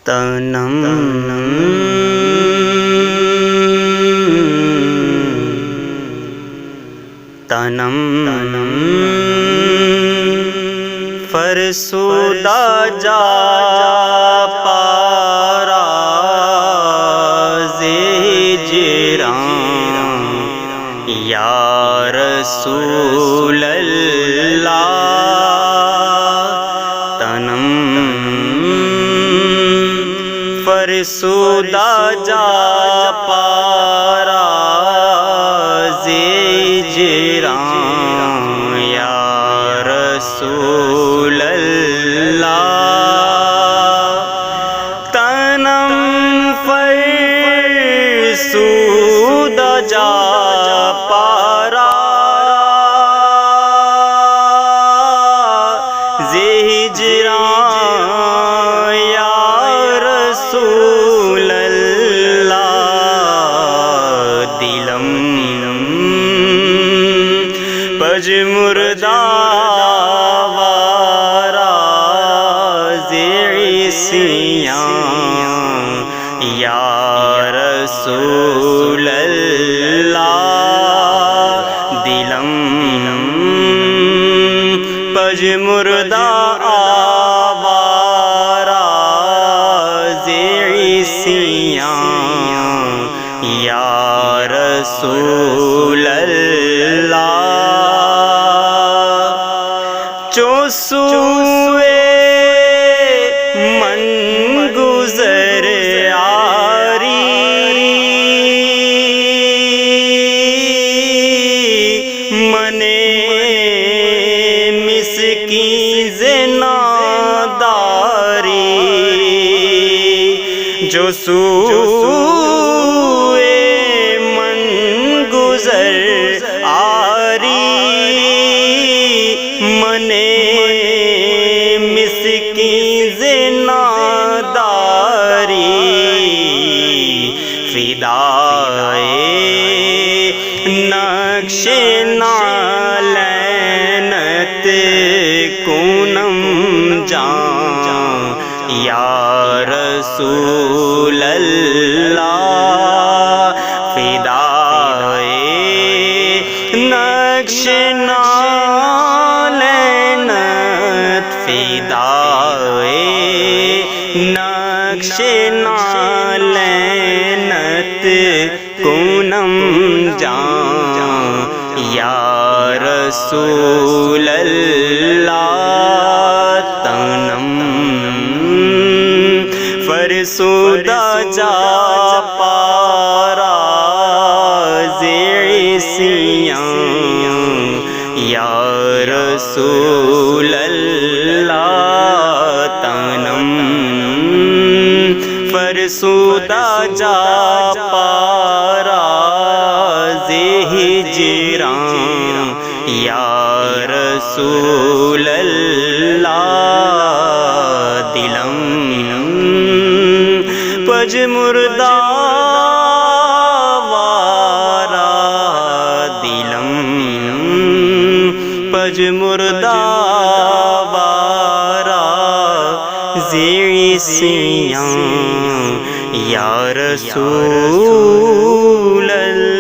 تنم فرسودہ جا پارا زیجران یا رسول اللہ تنم فرسودہ جا پارا زیجران یا رسول اللہ تنم فرسودہ جا پارا زیجران یا رسول اللہ دلم پج مردہ وارا زعیسیان یا رسول اللہ دلم پج مردہ آوارا زعیسیان یا رسول اللہ جو سوئے من گزر آری منے مسکین زناداری جو سوئے من گزر آری منے مسکین زناداری فدائے نقش نالینت کنم جان یا رسول اللہ فدائے نقش نالینت فدائے نقش نالینت کنم جان یا رسول اللہ تنم فرسودہ جا پارا زعیسیان یا رسول اللہ تنم فرسودہ جا پارا زیجران یا رسول اللہ دلم پج مردہ وارا دلم پج مردہ وارا زعیسیان یا رسول اللہ